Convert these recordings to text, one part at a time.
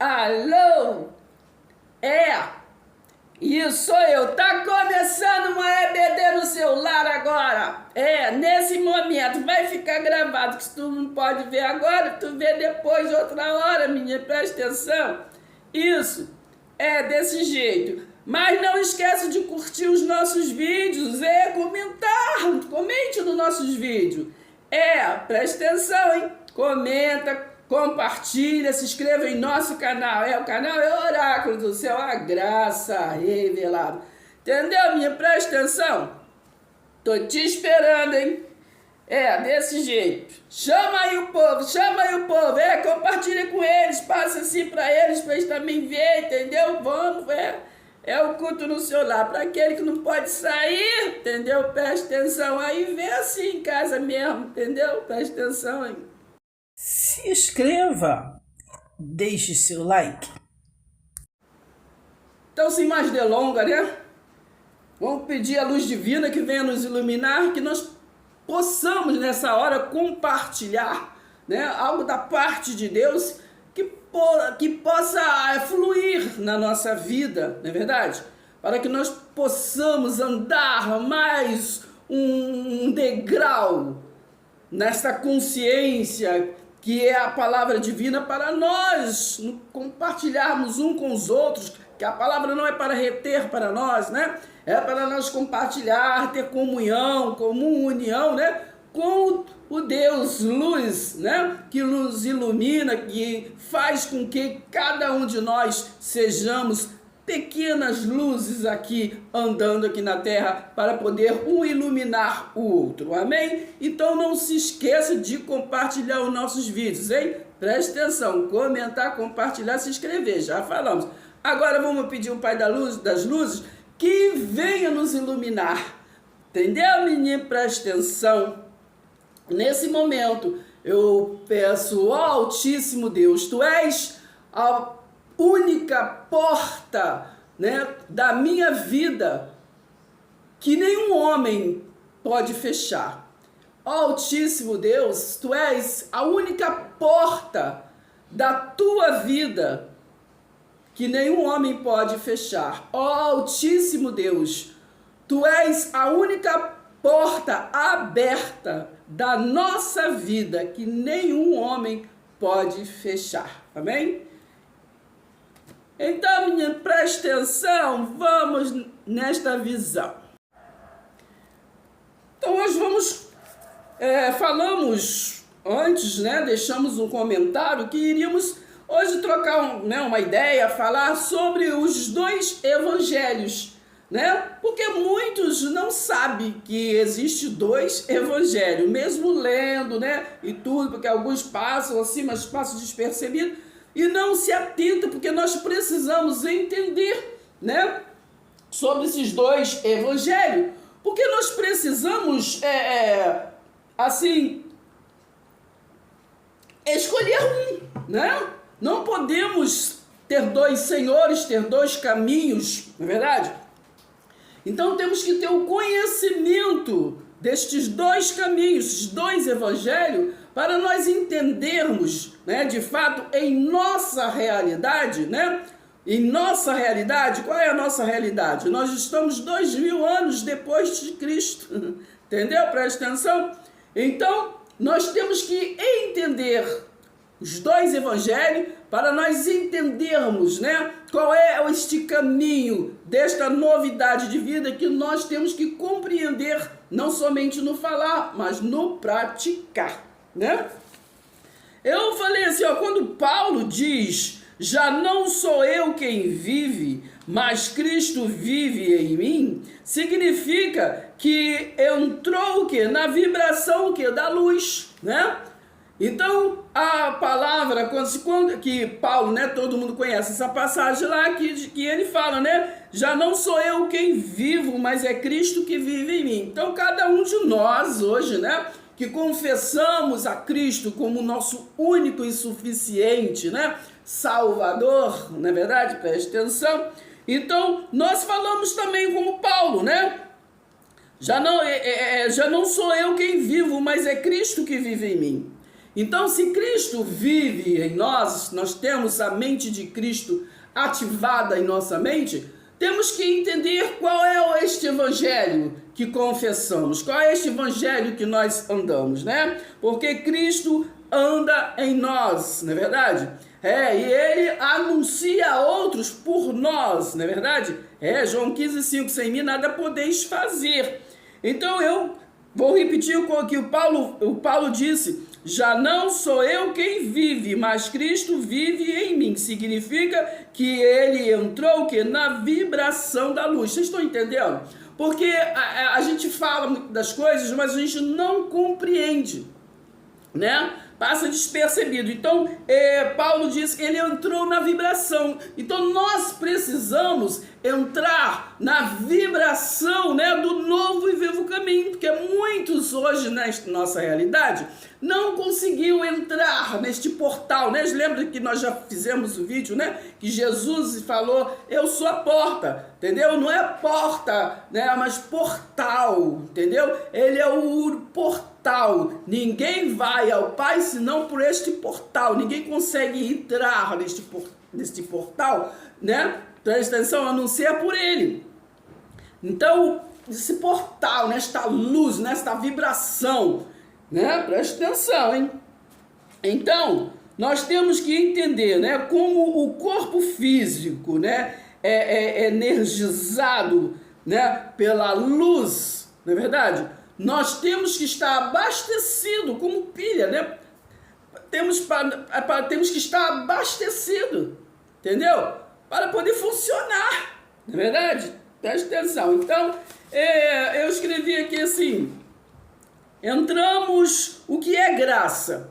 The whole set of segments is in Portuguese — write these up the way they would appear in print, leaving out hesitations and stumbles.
Alô? Isso sou eu. Tá começando uma EBD no celular agora. Nesse momento. Vai ficar gravado, que se tu não pode ver agora, tu vê depois, outra hora, menina. Presta atenção. Isso. Desse jeito. Mas não esqueça de curtir os nossos vídeos, comentar. Comente nos nossos vídeos. Presta atenção, hein? Comenta, compartilha, se inscreva em nosso canal. O canal é o Oráculo do Céu, a graça revelada. Entendeu, minha? Presta atenção. Tô te esperando, hein? Desse jeito. Chama aí o povo, compartilha com eles, passa assim pra eles também ver, entendeu? Vamos, o culto no celular. Para aquele que não pode sair, entendeu? Presta atenção aí, vê assim em casa mesmo, entendeu? Presta atenção aí. Se inscreva, deixe seu like. Então, sem mais delongas, né? Vamos pedir a luz divina que venha nos iluminar, que nós possamos nessa hora compartilhar, né, algo da parte de Deus que possa fluir na nossa vida, não é verdade? Para que nós possamos andar mais um degrau nesta consciência que é a palavra divina, para nós compartilharmos um com os outros, que a palavra não é para reter para nós, né? É para nós compartilhar, ter comunhão, né? Com o Deus luz, né? Que nos ilumina, que faz com que cada um de nós sejamos pequenas luzes aqui, andando aqui na terra, para poder um iluminar o outro, amém? Então não se esqueça de compartilhar os nossos vídeos, hein? Preste atenção, comentar, compartilhar, se inscrever, já falamos. Agora vamos pedir o Pai das Luzes que venha nos iluminar, entendeu, menino? Preste atenção. Nesse momento eu peço ao Altíssimo Deus, tu és a única porta, né, da minha vida que nenhum homem pode fechar. Altíssimo Deus, tu és a única porta da tua vida que nenhum homem pode fechar. Altíssimo Deus, tu és a única porta aberta da nossa vida que nenhum homem pode fechar. Amém? Então, menina, preste atenção, vamos nesta visão. Então, hoje falamos antes, né, deixamos um comentário que iríamos hoje trocar uma ideia, falar sobre os dois evangelhos, né? Porque muitos não sabem que existe dois evangelhos, mesmo lendo, né, e tudo, porque alguns passam assim, mas passam despercebidos, e não se atenta, porque nós precisamos entender, né, sobre esses dois evangelhos, porque nós precisamos, assim, escolher um, né? Não podemos ter dois senhores, ter dois caminhos, não é verdade? Então temos que ter o conhecimento destes dois caminhos, esses dois evangelhos, para nós entendermos, né, de fato, em nossa realidade, né? Em nossa realidade, qual é a nossa realidade? Nós estamos 2000 anos depois de Cristo, entendeu? Presta atenção. Então, nós temos que entender os dois evangelhos para nós entendermos, né, qual é este caminho desta novidade de vida que nós temos que compreender, não somente no falar, mas no praticar, né? Eu falei assim, quando Paulo diz, já não sou eu quem vive, mas Cristo vive em mim, significa que entrou o quê? Na vibração o quê? Da luz, né? Então, a palavra, quando que Paulo, né, todo mundo conhece essa passagem lá, que ele fala, né, já não sou eu quem vivo, mas é Cristo que vive em mim. Então, cada um de nós hoje, né, que confessamos a Cristo como nosso único e suficiente, né, Salvador, não é verdade? Preste atenção. Então, nós falamos também como Paulo, né, já não sou eu quem vivo, mas é Cristo que vive em mim. Então, se Cristo vive em nós, nós temos a mente de Cristo ativada em nossa mente, temos que entender qual é este evangelho que confessamos, qual é este evangelho que nós andamos, né? Porque Cristo anda em nós, não é verdade? E ele anuncia a outros por nós, não é verdade? João 15,5, sem mim nada podeis fazer. Então eu vou repetir o que o Paulo disse: já não sou eu quem vive, mas Cristo vive em mim. Significa que ele entrou na vibração da luz. Vocês estão entendendo? Porque a gente fala muito das coisas, mas a gente não compreende, né? Passa despercebido. Então, Paulo diz que ele entrou na vibração. Então, nós precisamos entrar na vibração, né, do novo e vivo caminho. Porque muitos hoje, na nossa realidade, não conseguiu entrar neste portal, né? Lembra que nós já fizemos o vídeo, né? Que Jesus falou: eu sou a porta, entendeu? Não é porta, né? Mas portal, entendeu? Ele é o portal. Ninguém vai ao Pai senão por este portal. Ninguém consegue entrar neste portal, né? Presta atenção, a não ser por ele. Então, esse portal, nesta luz, nesta vibração, né? Presta atenção, hein? Então, nós temos que entender, né, como o corpo físico, né, é energizado, né, pela luz, não é verdade? Nós temos que estar abastecido como pilha, né? Temos que estar abastecido, entendeu? Para poder funcionar, não é verdade? Presta atenção. Então, eu escrevi aqui assim: entramos, o que é graça,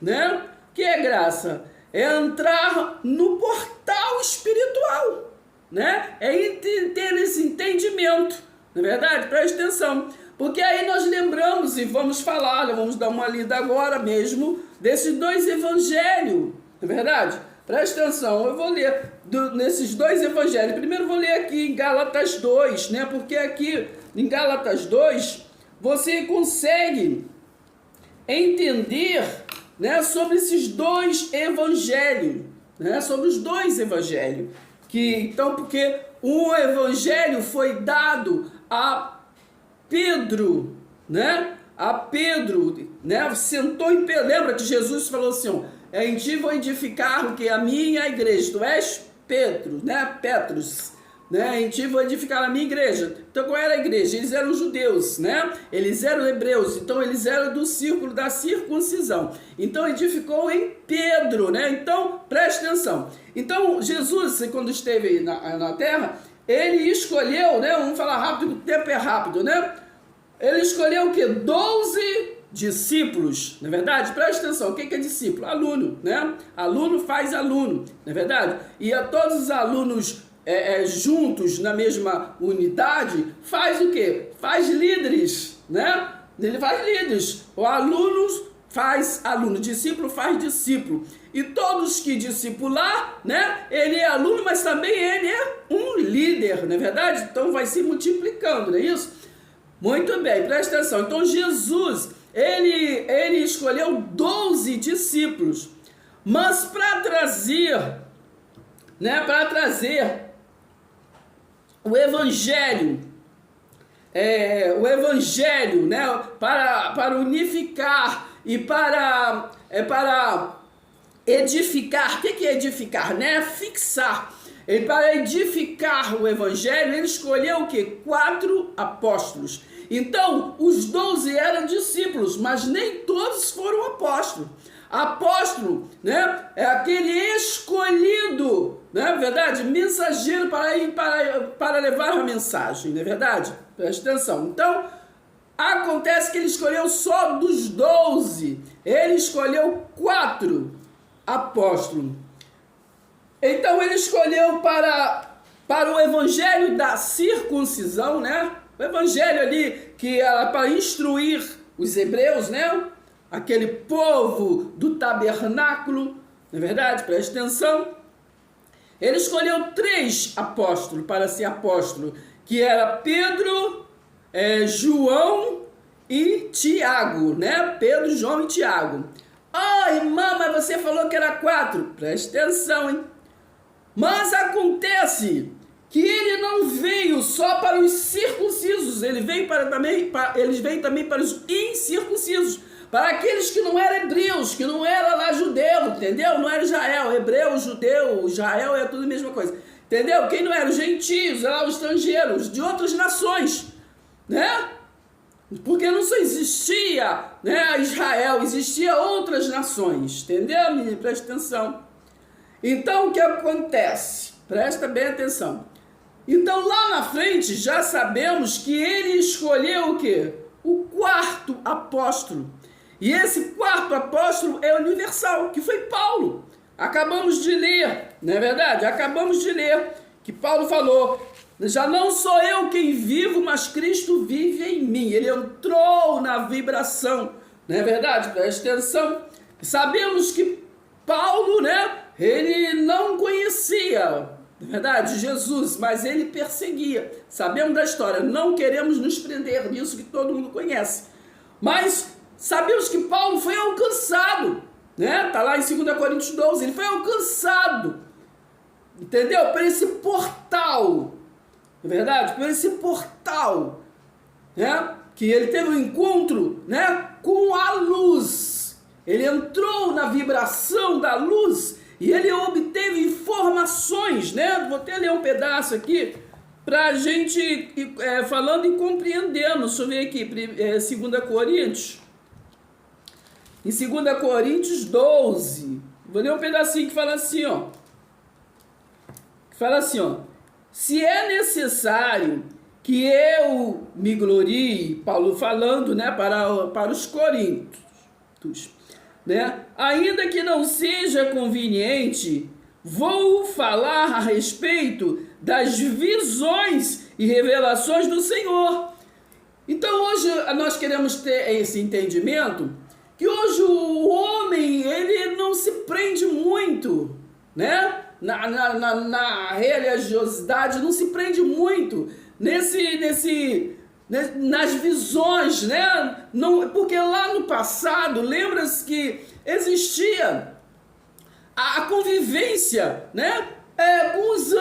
né? O que é graça? É entrar no portal espiritual, né? É ter esse entendimento, não é verdade? Presta atenção, porque aí nós lembramos e vamos falar, vamos dar uma lida agora mesmo desses dois evangelhos, não é verdade? Presta atenção, eu vou ler nesses dois evangelhos. Primeiro eu vou ler aqui em Gálatas 2, né? Porque aqui em Gálatas 2 você consegue entender, né, sobre esses dois evangelhos, né? Sobre os dois evangelhos. Então, porque um evangelho foi dado a Pedro, né? A Pedro, né? Sentou em Pedro. Lembra que Jesus falou assim: ó, em ti vou edificar o que? A minha igreja. Tu és Pedro, né? Petrus, né? Em ti vou edificar a minha igreja. Então, qual era a igreja? Eles eram judeus, né? Eles eram hebreus. Então, eles eram do círculo da circuncisão. Então, edificou em Pedro, né? Então, preste atenção. Então, Jesus, quando esteve na terra, ele escolheu, né? Vamos falar rápido, o tempo é rápido, né? Ele escolheu o quê? 12 discípulos, não é verdade? Presta atenção, o que é discípulo? Aluno, né? Aluno faz aluno, não é verdade? E a todos os alunos juntos na mesma unidade, faz o quê? Faz líderes, né? Ele faz líderes. O aluno faz aluno, discípulo faz discípulo. E todos que discipular, né? Ele é aluno, mas também ele é um líder, não é verdade? Então vai se multiplicando, não é isso? Muito bem, presta atenção. Então Jesus, ele escolheu 12 discípulos, mas para trazer, né? Para trazer o evangelho, né? Para unificar e para edificar. O que é edificar, né? Fixar. E para edificar o evangelho, ele escolheu o quê? 4 apóstolos. Então, os 12 eram discípulos, mas nem todos foram apóstolos. Apóstolo, né, é aquele escolhido, não é verdade? Mensageiro para levar a mensagem, não é verdade? Presta atenção. Então, acontece que ele escolheu só dos 12. Ele escolheu 4 apóstolos. Então, ele escolheu para o evangelho da circuncisão, né? O evangelho ali que era para instruir os hebreus, né? Aquele povo do tabernáculo, não é verdade? Presta atenção. Ele escolheu 3 apóstolos para ser apóstolo, que era Pedro, João e Tiago, né? Pedro, João e Tiago. irmã, mas você falou que era 4. Preste atenção, hein? Mas acontece que ele não veio só para os circuncisos, eles veio também para os incircuncisos, para aqueles que não eram hebreus, que não era lá judeu, entendeu? Não era Israel, hebreu, judeu, Israel é tudo a mesma coisa, entendeu? Quem não era? Os gentios, lá os estrangeiros, de outras nações, né? Porque não só existia, né, Israel, existia outras nações, entendeu, menino? Presta atenção. Então, o que acontece? Presta bem atenção. Então, lá na frente, já sabemos que ele escolheu o quê? O 4º apóstolo. E esse 4º apóstolo é universal, que foi Paulo. Acabamos de ler, não é verdade? Acabamos de ler que Paulo falou: já não sou eu quem vivo, mas Cristo vive em mim. Ele entrou na vibração, não é verdade? Presta atenção. Sabemos que Paulo, né? Ele não conhecia, na verdade, Jesus, mas ele perseguia. Sabemos da história, não queremos nos prender nisso que todo mundo conhece. Mas sabemos que Paulo foi alcançado, né? Está lá em 2 Coríntios 12, ele foi alcançado, entendeu? Por esse portal, na verdade, por esse portal, né? Que ele teve um encontro, né? Com a luz. Ele entrou na vibração da luz e ele obteve informações, né? Vou até ler um pedaço aqui para a gente ir falando e compreendendo. Deixa eu ver aqui, 2 Coríntios. Em 2 Coríntios 12, vou ler um pedacinho que fala assim, ó. Que fala assim, ó. Se é necessário que eu me glorie, Paulo falando, né, para os coríntios, né? Ainda que não seja conveniente, vou falar a respeito das visões e revelações do Senhor. Então hoje nós queremos ter esse entendimento, que hoje o homem, ele não se prende muito, né? Na religiosidade, não se prende muito nas visões, né? Não, porque lá no passado, lembra-se que existia a convivência, né? Com os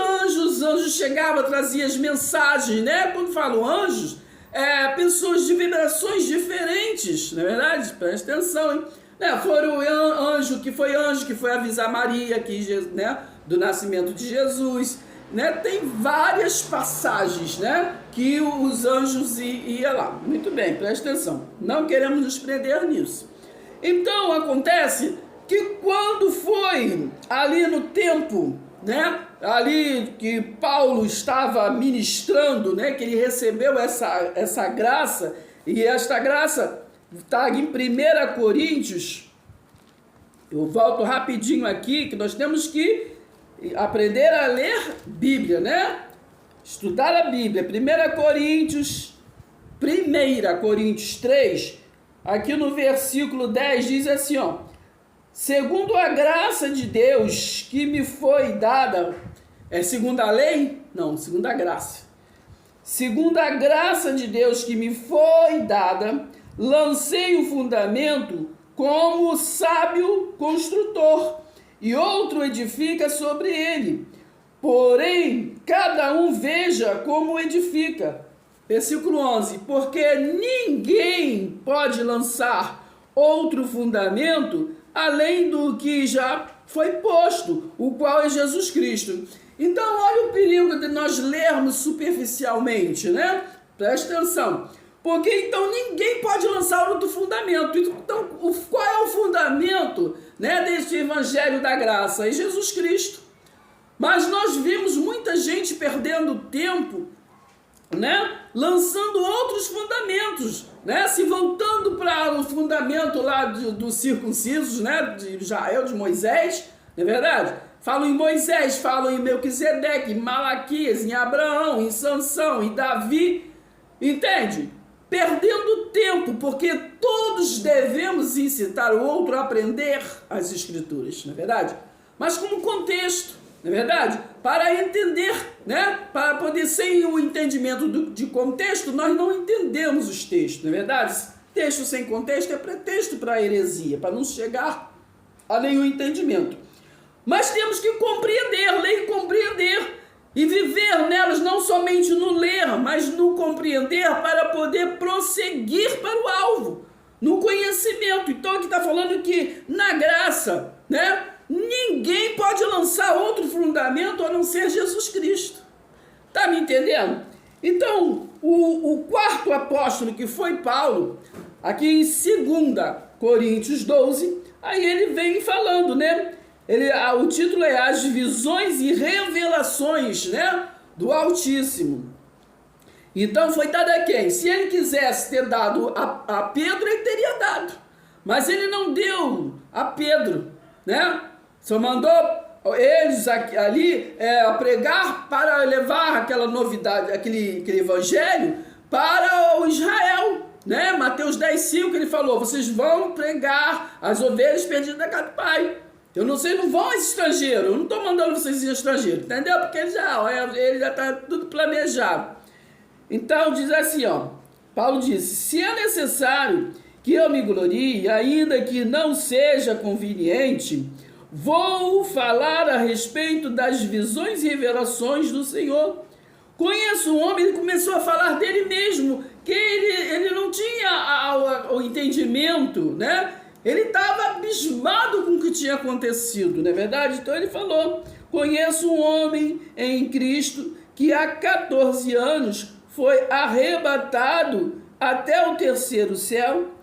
anjos chegavam, traziam as mensagens, né? Quando falo anjos, pessoas de vibrações diferentes, não é verdade? Preste atenção, hein? Foram anjo que foi avisar Maria, né, do nascimento de Jesus, né? Tem várias passagens, né, que os anjos iam lá. Muito bem, preste atenção. Não queremos nos prender nisso. Então, acontece que quando foi ali no tempo, né, ali que Paulo estava ministrando, né, que ele recebeu essa graça, e esta graça está em 1 Coríntios, eu volto rapidinho aqui, que nós temos que aprender a ler Bíblia, né? Estudar a Bíblia. 1 Coríntios 3, aqui no versículo 10, diz assim, ó: segundo a graça de Deus que me foi dada, segundo a lei? Não, segundo a graça. Segundo a graça de Deus que me foi dada, lancei o fundamento como sábio construtor, e outro edifica sobre ele. Porém, cada um veja como edifica. Versículo 11. Porque ninguém pode lançar outro fundamento além do que já foi posto, o qual é Jesus Cristo. Então, olha o perigo de nós lermos superficialmente, né? Presta atenção. Porque então ninguém pode lançar outro fundamento. Então, qual é o fundamento, né, deste evangelho da graça? É Jesus Cristo. Mas nós vimos muita gente perdendo tempo, né, lançando outros fundamentos, né, se voltando para o fundamento lá dos circuncisos, né, de Israel, de Moisés, não é verdade? Falam em Moisés, falam em Melquisedeque, em Malaquias, em Abraão, em Sansão, em Davi, entende? Perdendo tempo, porque todos devemos incitar o outro a aprender as Escrituras, não é verdade? Mas como contexto, não é verdade? Para entender, né? Para poder, sem o entendimento de contexto, nós não entendemos os textos, não é verdade? Texto sem contexto é pretexto para a heresia, para não chegar a nenhum entendimento. Mas temos que compreender, ler e compreender, e viver nelas não somente no ler, mas no compreender para poder prosseguir para o alvo, no conhecimento. Então aqui está falando que na graça, né, ninguém pode lançar outro fundamento a não ser Jesus Cristo. Tá me entendendo? Então, o quarto apóstolo, que foi Paulo, aqui em 2 Coríntios 12, aí ele vem falando, né? O título é As Visões e Revelações, né, do Altíssimo. Então foi dado a quem? Se ele quisesse ter dado a Pedro, ele teria dado. Mas ele não deu a Pedro, né? Só mandou eles ali a pregar para levar aquela novidade, aquele evangelho para o Israel, né? Mateus 10:5 ele falou, vocês vão pregar as ovelhas perdidas da casa do Pai. Eu não sei, não vão esse estrangeiro, eu não estou mandando vocês ir estrangeiro, entendeu? Porque ele já está tudo planejado. Então diz assim, ó, Paulo disse, se é necessário que eu me glorie, ainda que não seja conveniente, vou falar a respeito das visões e revelações do Senhor. Conheço um homem, ele começou a falar dele mesmo, que ele não tinha o entendimento, né? Ele estava abismado com o que tinha acontecido, não é verdade? Então ele falou, conheço um homem em Cristo que há 14 anos foi arrebatado até o terceiro céu.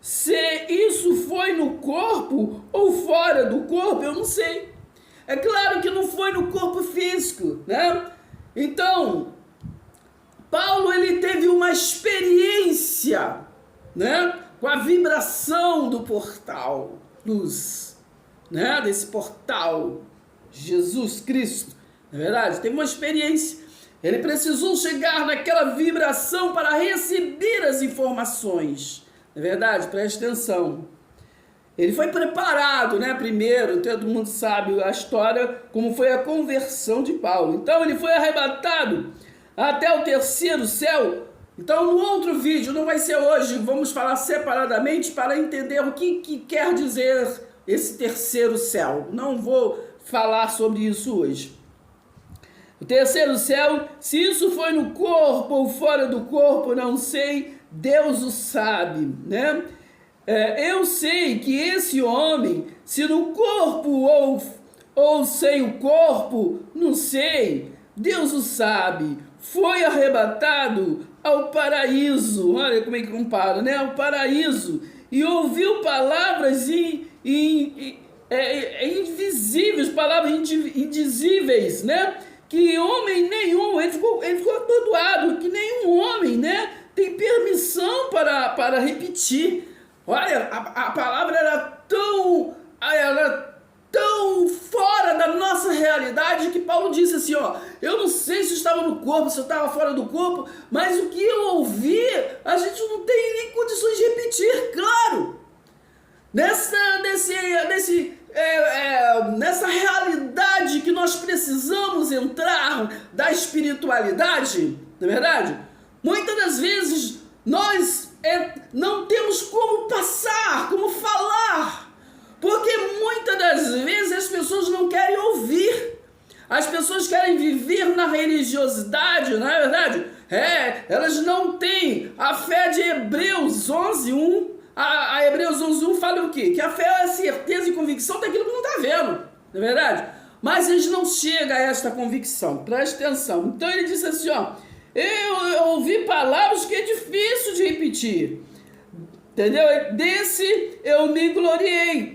Se isso foi no corpo ou fora do corpo, eu não sei. É claro que não foi no corpo físico, né? Então, Paulo ele teve uma experiência, né, com a vibração do portal, luz, né, desse portal, Jesus Cristo, não é verdade? Teve uma experiência. Ele precisou chegar naquela vibração para receber as informações. É verdade? Preste atenção. Ele foi preparado, né? Primeiro, todo mundo sabe a história, como foi a conversão de Paulo. Então, ele foi arrebatado até o terceiro céu. Então, no outro vídeo, não vai ser hoje, vamos falar separadamente para entender o que quer dizer esse terceiro céu. Não vou falar sobre isso hoje. O terceiro céu, se isso foi no corpo ou fora do corpo, não sei, Deus o sabe, né? Eu sei que esse homem, se no corpo ou sem o corpo, não sei, Deus o sabe, foi arrebatado ao paraíso, olha como é que compara, né? Ao paraíso, e ouviu palavras invisíveis, palavras indizíveis, né? Que homem nenhum, ele ficou atordoado, que nenhum homem, né, tem permissão para repetir. Olha, a palavra era tão fora da nossa realidade que Paulo disse assim, ó, eu não sei se eu estava no corpo, se eu estava fora do corpo, mas o que eu ouvi, a gente não tem nem condições de repetir, claro. Nessa realidade que nós precisamos entrar da espiritualidade, não é verdade? Muitas das vezes nós não temos como passar, como falar, porque muitas das vezes as pessoas não querem ouvir, as pessoas querem viver na religiosidade, não é verdade? Elas não têm a fé de Hebreus 11:1. A Hebreus 11:1 fala o quê? Que a fé é a certeza e convicção daquilo que não está vendo, não é verdade? Mas eles não chegam a esta convicção, preste atenção. Então ele disse assim, ó, eu ouvi palavras que é difícil de repetir, entendeu? Desse eu me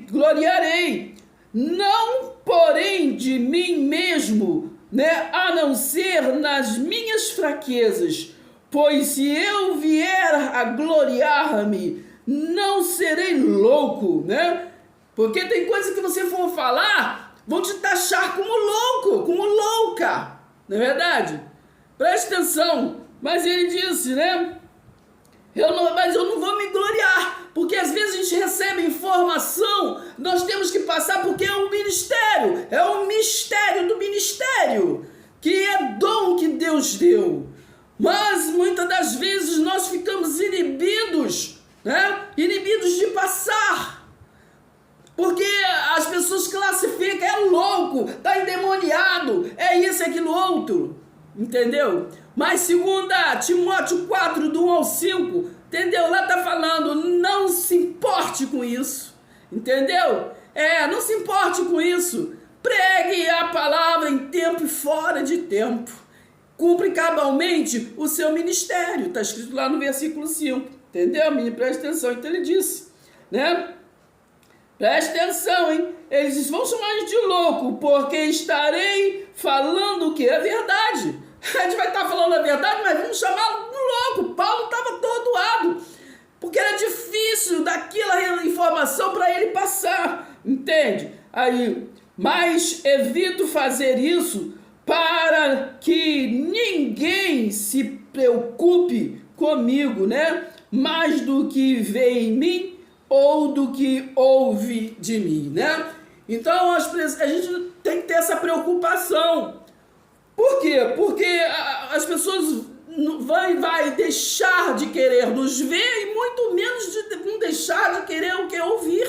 gloriarei, não porém de mim mesmo, né? A não ser nas minhas fraquezas, pois se eu vier a gloriar-me, não serei louco, né? Porque tem coisa que você for falar, vão te taxar como louco, como louca, não é verdade? Preste atenção, mas ele disse, né? Mas eu não vou me gloriar, porque às vezes a gente recebe informação, nós temos que passar, porque é um ministério, é um mistério do ministério, que é dom que Deus deu. Mas muitas das vezes nós ficamos inibidos, né? Inibidos de passar Porque as pessoas classificam, é louco, tá endemoniado, é isso, é aquilo outro, entendeu? Mas 2 Timóteo 4, do 1 ao 5, entendeu? Lá tá falando, não se importe com isso, entendeu? Não se importe com isso. Pregue a palavra em tempo e fora de tempo. Cumpre cabalmente o seu ministério. Está escrito lá no versículo 5. Entendeu, menino? Presta atenção. Então ele disse, né? Presta atenção, hein? Eles vão chamar a gente de louco, porque estarei falando o que é verdade. A gente vai estar falando a verdade, mas vamos chamá-lo de louco. Paulo estava atordoado, porque era difícil daquela informação para ele passar. Entende? Aí, mas evito fazer isso para que ninguém se preocupe comigo, né? Mais do que vê em mim ou do que ouve de mim, né? Então a gente tem que ter essa preocupação. Por quê? Porque as pessoas vai deixar de querer nos ver e muito menos vão deixar de querer o que ouvir,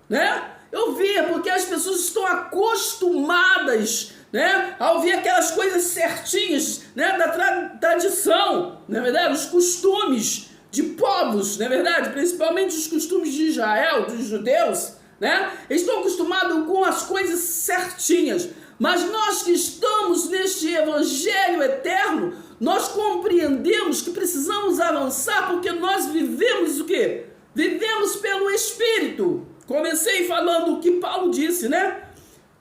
né? Ouvir, porque as pessoas estão acostumadas, né, a ouvir aquelas coisas certinhas, né, da tradição, não é verdade? Os costumes de povos, não é verdade? Principalmente os costumes de Israel, dos judeus, né? Eles estão acostumados com as coisas certinhas. Mas nós que estamos neste evangelho eterno, nós compreendemos que precisamos avançar porque nós vivemos o quê? Vivemos pelo Espírito. Comecei falando o que Paulo disse, né?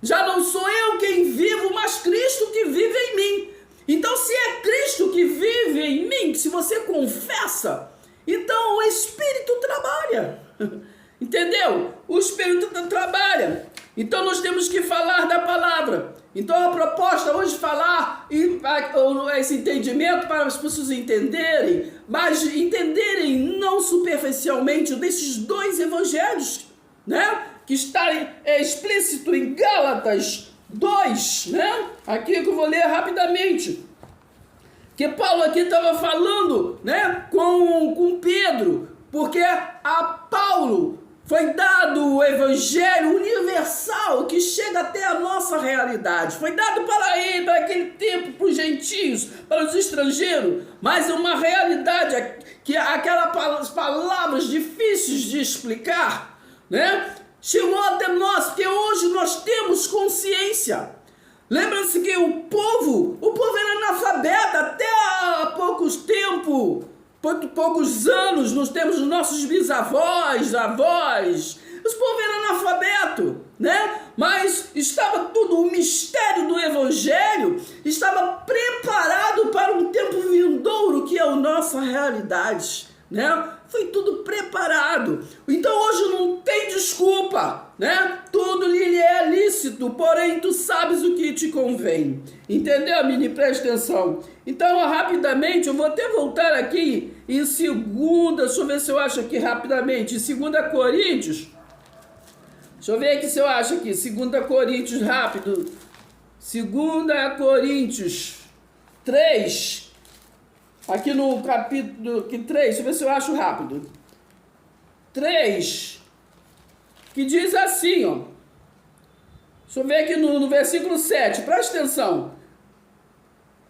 Já não sou eu quem vivo, mas Cristo que vive em mim. Então, se é Cristo que vive em mim, se você confessa, então o Espírito trabalha. Entendeu? O Espírito trabalha. Então, nós temos que falar da palavra. Então, a proposta hoje é falar esse entendimento para as pessoas entenderem, mas entenderem não superficialmente desses dois evangelhos, né? Que está explícito em Gálatas 2, né? Aqui que eu vou ler rapidamente. Que Paulo aqui estava falando, né? Com Pedro, porque a Paulo foi dado o evangelho universal que chega até a nossa realidade. Foi dado para ele, para aquele tempo, para os gentios, para os estrangeiros, mas é uma realidade que aquelas palavras difíceis de explicar, né? Chegou até nós, porque hoje nós temos consciência. Lembra-se que o povo era analfabeto até há poucos anos, nós temos os nossos bisavós, avós, os povos eram analfabetos, né? Mas estava tudo, o mistério do evangelho estava preparado para um tempo vindouro que é a nossa realidade, né? Foi tudo preparado. Então hoje não tem desculpa, né? Tudo lhe é lícito, porém tu sabes o que te convém. Entendeu, menino? Presta atenção. Então, rapidamente, eu vou até voltar aqui em segunda, deixa eu ver se eu acho aqui rapidamente, em 2 Coríntios. Deixa eu ver aqui se eu acho aqui, 2 Coríntios, rápido. 2 Coríntios 3. Aqui no capítulo 3, deixa eu ver se eu acho rápido. 3, que diz assim, ó. Deixa eu ver aqui no versículo 7, presta atenção.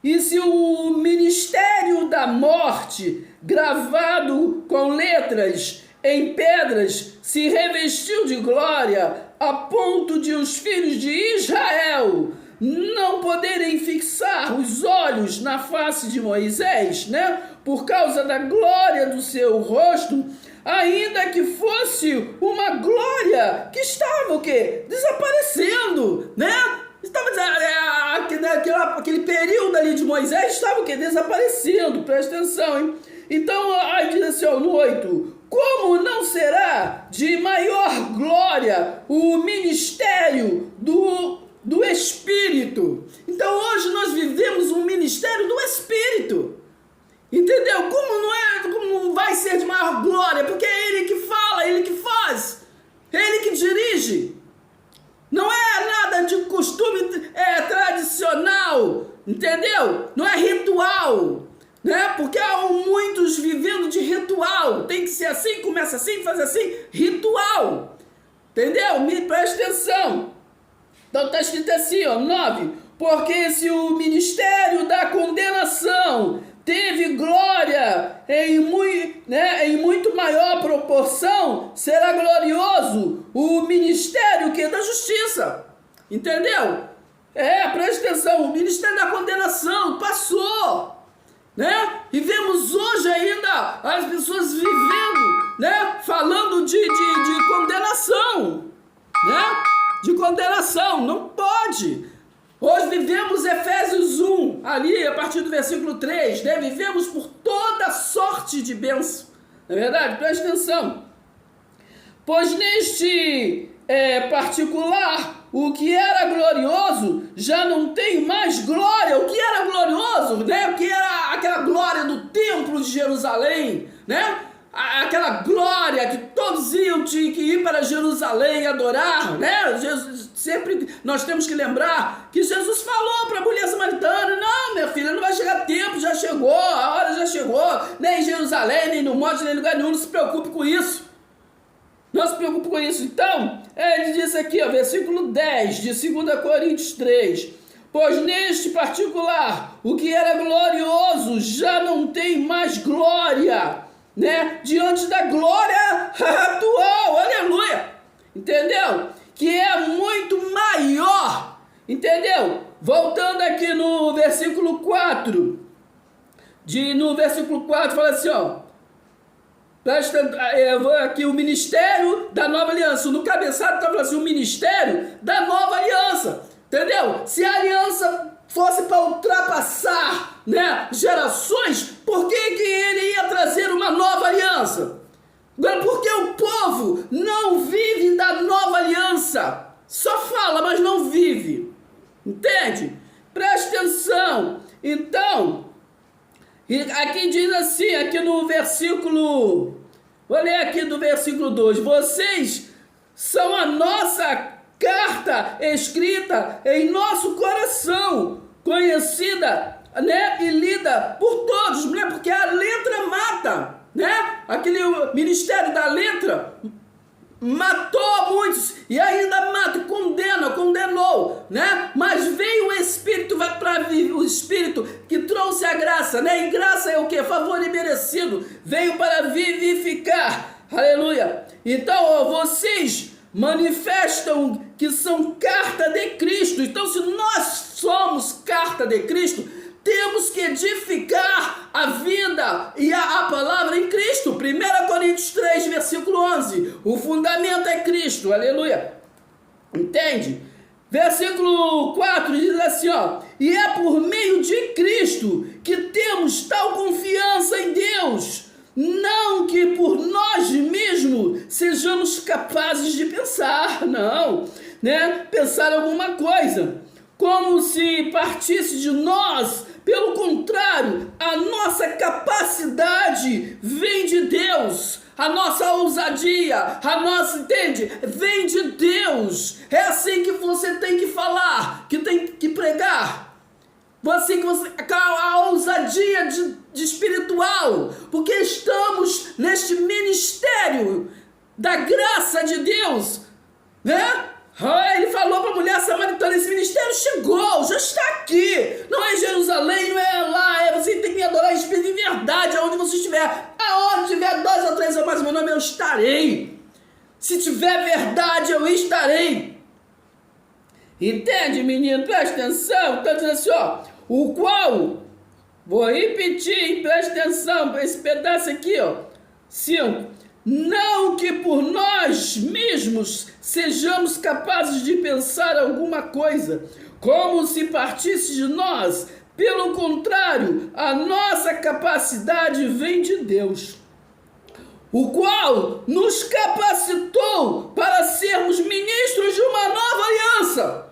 E se o ministério da morte, gravado com letras em pedras, se revestiu de glória, a ponto de os filhos de Israel não poderem fixar os olhos na face de Moisés, né? Por causa da glória do seu rosto, ainda que fosse uma glória que estava o quê? Desaparecendo, né? Estava aquele período ali de Moisés estava o quê? Desaparecendo, presta atenção, hein? Então, aí diz assim, ó, no 8, como não será de maior glória o ministério do Espírito? Então hoje nós vivemos um ministério do Espírito, entendeu? Como não vai ser de maior glória? Porque é Ele que fala, Ele que faz, Ele que dirige. Não é nada de costume tradicional, entendeu? Não é ritual, né? Porque há muitos vivendo de ritual. Tem que ser assim, começa assim, faz assim, ritual. Entendeu? Me presta atenção. Então está escrito assim, ó, 9. Porque se o ministério da condenação teve glória em muito maior proporção, será glorioso o ministério que é da justiça. Entendeu? Presta atenção, o ministério da condenação passou, né? E vemos hoje ainda as pessoas vivendo, né? Falando de condenação, né? De condenação, não pode. Hoje vivemos Efésios 1, ali a partir do versículo 3, né? Vivemos por toda sorte de bênção, não é verdade? Presta atenção. Pois neste particular, o que era glorioso já não tem mais glória. O que era glorioso, né? O que era aquela glória do templo de Jerusalém, né? Aquela glória que todos tinham que ir para Jerusalém adorar, né? Sempre nós temos que lembrar que Jesus falou para a mulher samaritana: não, minha filha, não vai chegar tempo, já chegou, a hora já chegou, nem em Jerusalém, nem no monte, nem em lugar nenhum, não se preocupe com isso. Não se preocupe com isso. Então, ele diz aqui, ó, versículo 10 de 2 Coríntios 3. Pois neste particular, o que era glorioso já não tem mais glória, né? Diante da glória atual, aleluia, entendeu? Que é muito maior, entendeu? Voltando aqui no versículo 4, no versículo 4 fala assim, ó, aqui o ministério da nova aliança, no cabeçado está falando assim, o ministério da nova aliança, entendeu? Se a aliança fosse para ultrapassar, né, gerações, por que ele ia trazer uma nova aliança? Agora, porque o povo não vive da nova aliança, só fala, mas não vive, entende? Preste atenção. Então, aqui diz assim, aqui no versículo, vou ler aqui do versículo 2, vocês são a nossa carta escrita em nosso coração, conhecida, né, e lida por todos, né, porque a letra mata, né, aquele ministério da letra matou muitos e ainda mata, condenou, né? Mas veio o Espírito, o Espírito que trouxe a graça, né? E graça é o que? Favor imerecido, veio para vivificar, aleluia. Então, vocês manifestam que são carta de Cristo. Então, se nós somos carta de Cristo, temos que edificar a vida e a palavra em Cristo. 1 Coríntios 3, versículo 11. O fundamento é Cristo, aleluia. Entende? Versículo 4 diz assim, ó. E é por meio de Cristo que temos tal confiança em Deus, não que por nós mesmos sejamos capazes de pensar, não, né? Pensar alguma coisa, como se partisse de nós. Pelo contrário, a nossa capacidade vem de Deus, a nossa ousadia, a nossa, entende? Vem de Deus. É assim que você tem que falar, que tem que pregar. Assim que você, a ousadia de espiritual, porque estamos neste ministério da graça de Deus, né? Ele falou para a mulher samaritana, esse ministério chegou, já está aqui, não é em Jerusalém, não é lá, você tem que me adorar em espírito e verdade, aonde você estiver, aonde tiver 2 ou 3 ou mais meu nome, eu estarei, se tiver verdade, eu estarei, entende, menino? Presta atenção, está dizendo assim, ó, o qual, vou repetir, presta atenção, esse pedaço aqui, ó, 5, não que por nós mesmos sejamos capazes de pensar alguma coisa, como se partisse de nós. Pelo contrário, a nossa capacidade vem de Deus, o qual nos capacitou para sermos ministros de uma nova aliança.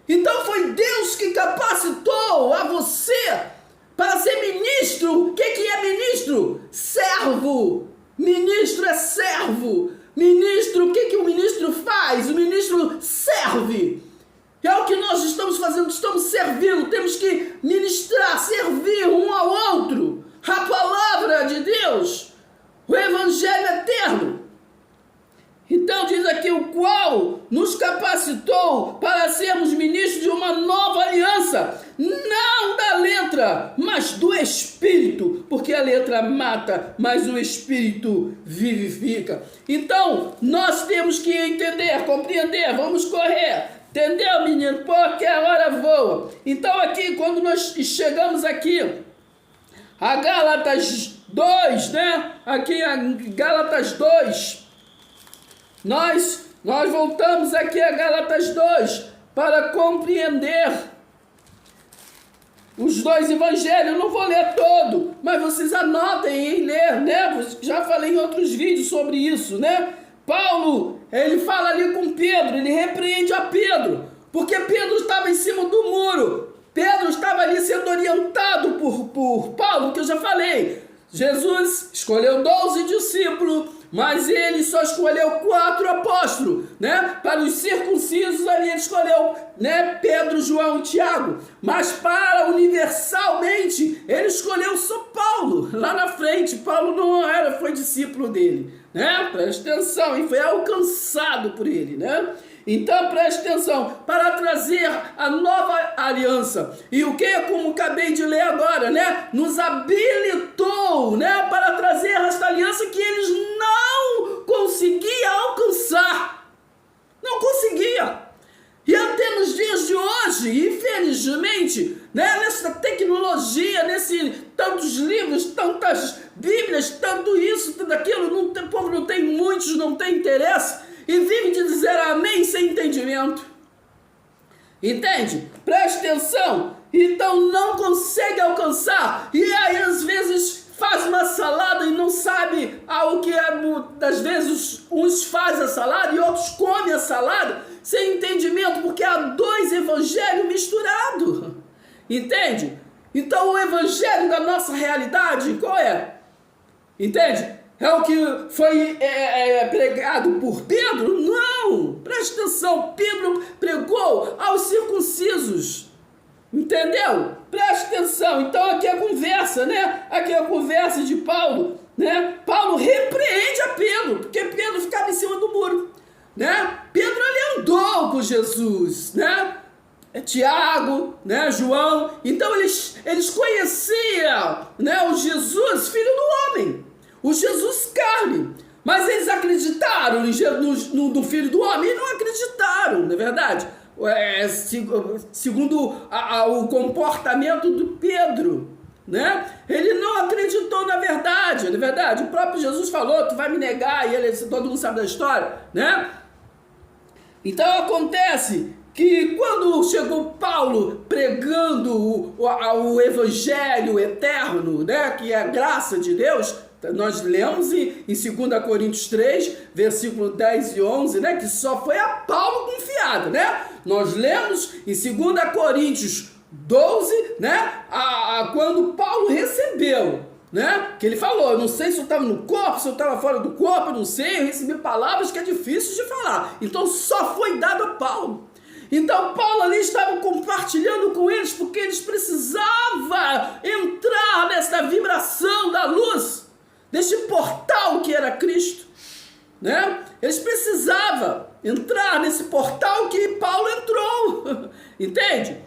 Então foi Deus que capacitou a você para ser ministro. O que é ministro? Servo. Ministro é servo. Ministro, o que o ministro faz? O ministro serve. É o que nós estamos fazendo, estamos servindo. Temos que ministrar, servir um ao outro. A palavra de Deus, o evangelho eterno. Então diz aqui o aliança, não da letra, mas do Espírito, porque a letra mata, mas o Espírito vivifica. Então, nós temos que entender, compreender, vamos correr. Entendeu, menino? Porque a hora voa. Então, aqui, quando nós chegamos aqui, a Gálatas 2, né? Aqui, a Gálatas 2, nós voltamos aqui a Gálatas 2 para compreender os dois evangelhos. Eu não vou ler todo, mas vocês anotem em ler, né? Já falei em outros vídeos sobre isso, né? Paulo, ele fala ali com Pedro, ele repreende a Pedro, porque Pedro estava em cima do muro. Pedro estava ali sendo orientado por Paulo, que eu já falei. Jesus escolheu 12 discípulos, mas ele só escolheu 4 apóstolos, né? Para os circuncisos ali ele escolheu, né, Pedro, João e Tiago. Mas para universalmente ele escolheu só Paulo. Lá na frente, Paulo não foi discípulo dele, né? Preste atenção, e foi alcançado por ele, né? Então preste atenção, para trazer a nova aliança. E o que, como acabei de ler agora, né? Nos habilitou, né? Para trazer esta aliança que eles não conseguiam alcançar. Não conseguia. E até nos dias de hoje, infelizmente, né? Nessa tecnologia, tantos livros, tantas bíblias, tanto isso, tudo aquilo, o povo não tem muitos, não tem interesse. E vive de dizer amém sem entendimento. Entende? Preste atenção. Então não consegue alcançar. E aí às vezes faz uma salada e não sabe o que é. Das vezes uns fazem a salada e outros comem a salada sem entendimento, porque há 2 evangelhos misturados. Entende? Então o evangelho da nossa realidade, qual é? Entende? É o que foi pregado por Pedro? Não! Preste atenção, Pedro pregou aos circuncisos. Entendeu? Preste atenção. Então aqui é a conversa, né? Aqui é a conversa de Paulo, né? Paulo repreende a Pedro, porque Pedro ficava em cima do muro, né? Pedro, ele andou com Jesus, né? Tiago, né? João. Então eles conheciam, né, o Jesus, filho do homem. O Jesus carne, mas eles acreditaram no Filho do Homem? E não acreditaram, não é verdade? Segundo o comportamento do Pedro, né? Ele não acreditou na verdade, não é verdade? O próprio Jesus falou, tu vai me negar, e todo mundo sabe da história, né? Então acontece que quando chegou Paulo pregando o evangelho eterno, né, que é a graça de Deus, nós lemos em 2 Coríntios 3, versículo 10 e 11, né, que só foi a Paulo confiado, né? Nós lemos em 2 Coríntios 12, né, quando Paulo recebeu, né, que ele falou, não sei se eu estava no corpo, se eu estava fora do corpo, eu não sei, eu recebi palavras que é difícil de falar. Então só foi dado a Paulo. Então Paulo ali estava compartilhando com eles, porque eles precisavam entrar nessa vibração da luz, deste portal que era Cristo, né? Eles precisavam entrar nesse portal que Paulo entrou, entende?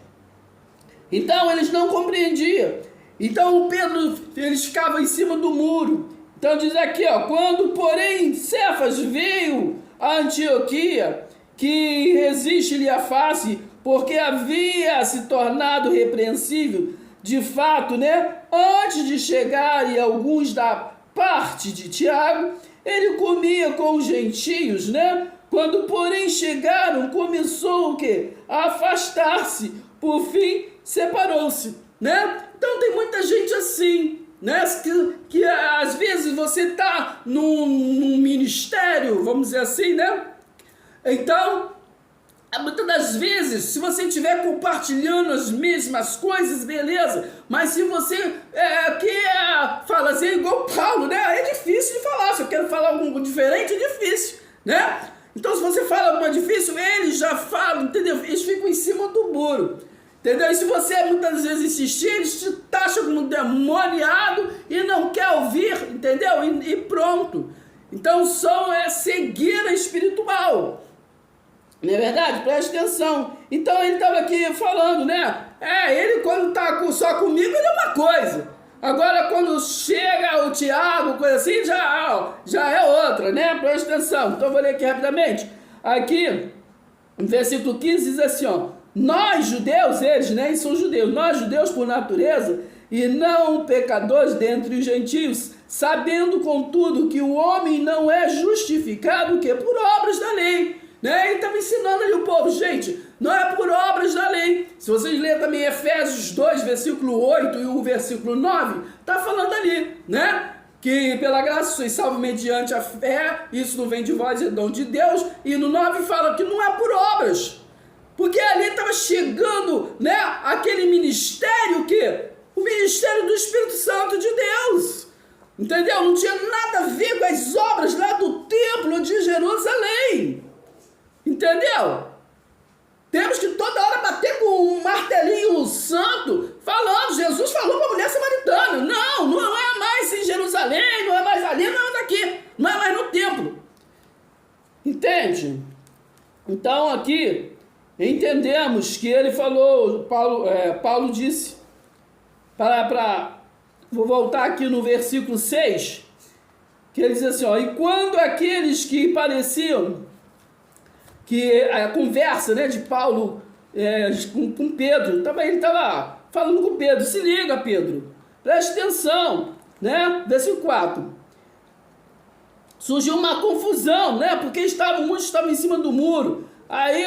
Então eles não compreendiam. Então o Pedro, eles ficavam em cima do muro. Então diz aqui, ó, quando porém Cefas veio a Antioquia, que resiste-lhe a face, porque havia se tornado repreensível, de fato, né? Antes de chegarem alguns da parte de Tiago, ele comia com os gentios, né? Quando, porém, chegaram, começou o quê? A afastar-se, por fim, separou-se, né? Então tem muita gente assim, né? Que às vezes você está num ministério, vamos dizer assim, né? Então, muitas das vezes, se você estiver compartilhando as mesmas coisas, beleza, mas se você quer fazer igual Paulo, né, é difícil de falar. Se eu quero falar algo diferente, é difícil, né? Então, se você fala algo difícil, eles já falam, entendeu? Eles ficam em cima do muro, entendeu? E se você muitas vezes insistir, eles te taxam como demoniado e não quer ouvir, entendeu? E pronto. Então, cegueira espiritual. Não é verdade? Preste atenção. Então ele estava aqui falando, né? Ele quando está só comigo, ele é uma coisa. Agora quando chega o Tiago, coisa assim, já é outra, né? Preste atenção. Então eu vou ler aqui rapidamente. Aqui, no versículo 15, diz assim, ó. Nós judeus, eles, né? Eles são judeus. Nós judeus por natureza e não pecadores dentre os gentios, sabendo contudo que o homem não é justificado que por obras da lei. Né? Ele estava ensinando ali o povo, gente, não é por obras da lei. Se vocês lerem também Efésios 2, versículo 8 e o versículo 9, está falando ali, né? Que pela graça sois salvos mediante a fé, isso não vem de vós, é dom de Deus. E no 9 fala que não é por obras, porque ali estava chegando, né, aquele ministério o ministério do Espírito Santo de Deus. Entendeu? Não tinha nada a ver com as obras lá do templo de Jerusalém. Entendeu? Temos que toda hora bater com um martelinho santo, falando, Jesus falou para a mulher samaritana, não é mais em Jerusalém, não é mais ali, não é mais aqui, não é mais no templo. Entende? Então aqui, entendemos que ele falou, Paulo disse, vou voltar aqui no versículo 6, que ele diz assim, ó, e quando aqueles que pareciam, que a conversa, né, de Paulo com Pedro, também ele estava falando com Pedro, se liga Pedro, preste atenção, né, versículo 4, surgiu uma confusão, né, porque muitos estavam em cima do muro, aí